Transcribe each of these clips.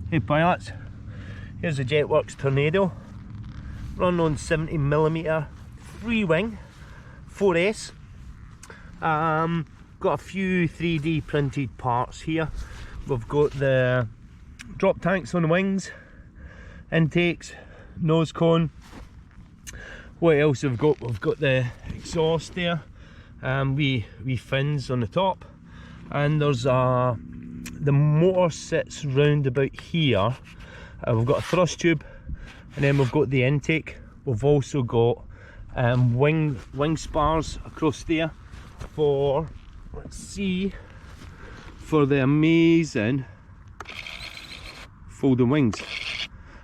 Hey pilots, here's a Jetworks Tornado, run on 70mm Freewing 4S. Got a few 3D printed parts here. We've got the drop tanks on the wings, intakes, nose cone. What else have we got? We've got the exhaust there, wee fins on the top, and there's the motor sits round about here. We've got a thrust tube, and then we've got the intake. We've also got wing spars across there for, let's see, for the amazing folding wings.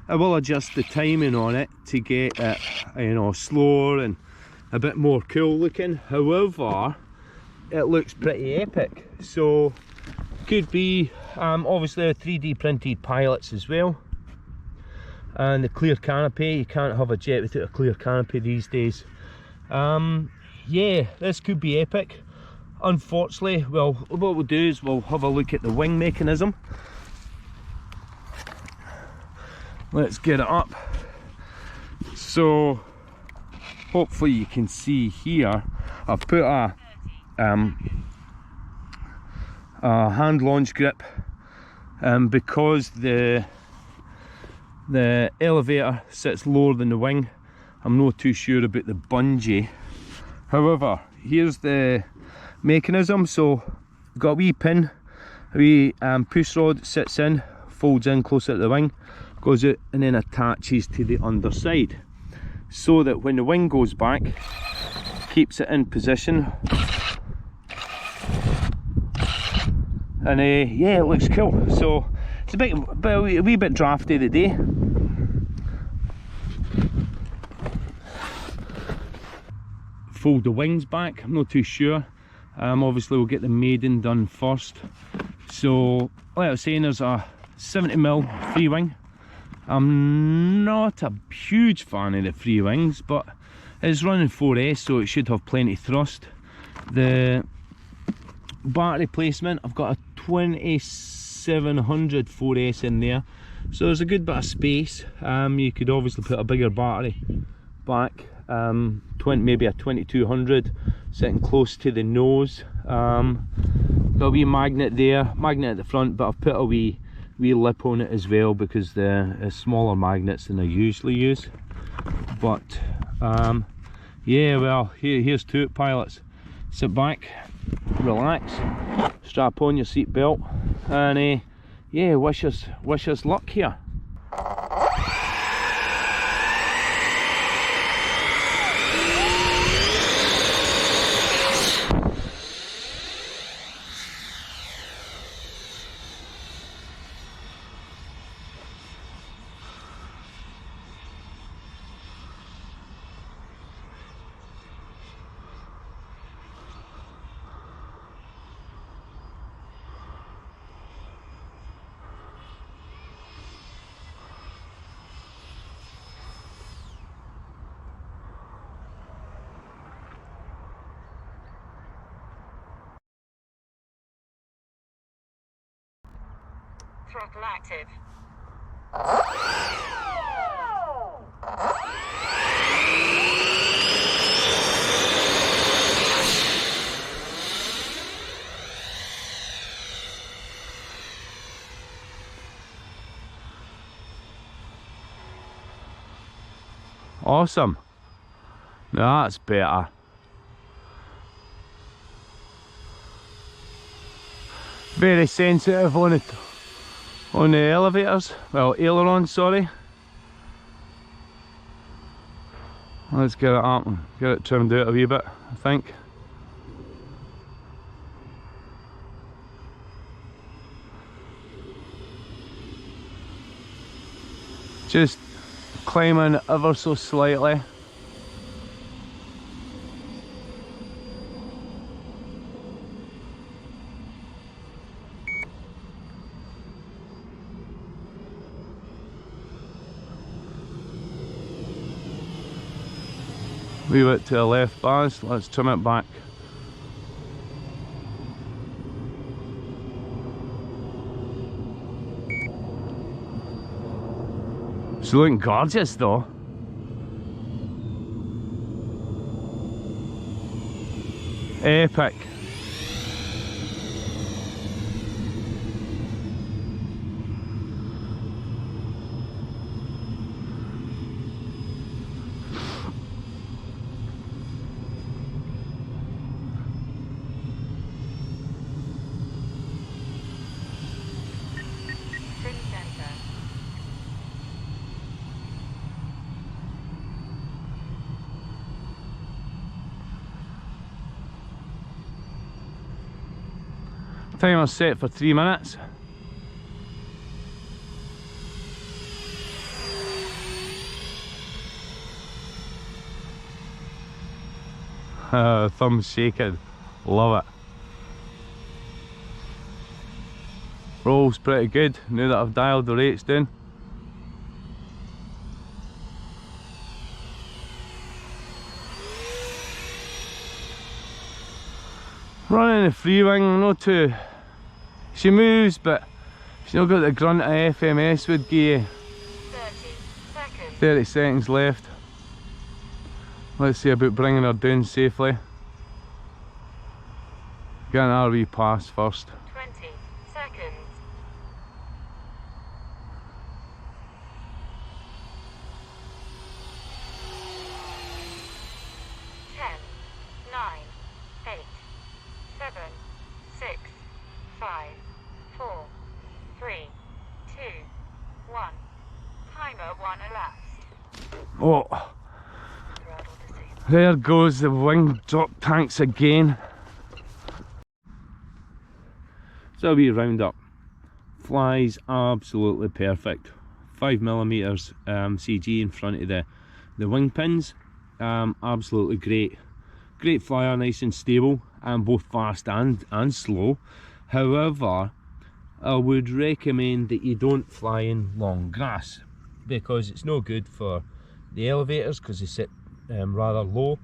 I will adjust the timing on it to get it, you know, slower and a bit more cool looking. However, it looks pretty epic. So could be obviously a 3D printed pilots as well, and the clear canopy. You can't have a jet without a clear canopy these days. Yeah, this could be epic. Unfortunately, well, what we'll do is we'll have a look at the wing mechanism. Let's get it up. So hopefully you can see here, I've put a hand launch grip, because the elevator sits lower than the wing. I'm not too sure about the bungee. However, here's the mechanism. So we've got a wee pin, a wee push rod, sits in, folds in closer to the wing, goes out and then attaches to the underside, so that when the wing goes back, keeps it in position. And yeah, it looks cool. So it's a wee bit drafty today. Fold the wings back, I'm not too sure. Obviously we'll get the Maiden done first. So like I was saying, there's a 70mm free wing. I'm not a huge fan of the free wings, but it's running 4S, so it should have plenty of thrust. The battery placement, I've got a 2700 4S in there, so there's a good bit of space. You could obviously put a bigger battery back, maybe a 2200 sitting close to the nose. Got a wee magnet there, magnet at the front, but I've put a wee lip on it as well, because they're smaller magnets than I usually use. But yeah, well, here's to it, pilots. Sit back, relax, strap on your seat belt, and yeah, wish us luck here. Throttle active. Awesome. That's better. Very sensitive on it. On the elevators, well, ailerons, sorry. Let's get it up and get it trimmed out a wee bit, I think. Just climbing ever so slightly. Leave it to the left bars, let's trim it back. It's looking gorgeous though. Epic. City Center. Timer set for 3 minutes. Thumbs shaking. Love it. Rolls pretty good now that I've dialed the rates down. Running the Freewing, not too. She moves, but she's not got the grunt of FMS would give you. 30 seconds. 30 seconds left. Let's see about bringing her down safely. Get an RV pass first. 20 seconds. 10, 9, 8, 7, 6, 5, 4, 3, 2, 1. Timer 1 elapsed. Oh, Throttle disabled. there goes the wing drop tanks again. So a wee roundup. Flies absolutely perfect. 5mm CG in front of the wing pins. Absolutely great. Great flyer, nice and stable, and both fast and slow. However, I would recommend that you don't fly in long grass, because it's no good for the elevators, because they sit rather low,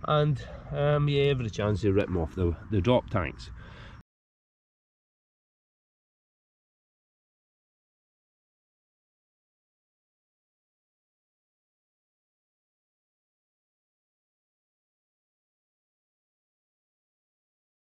and you have a chance to rip them off the drop tanks.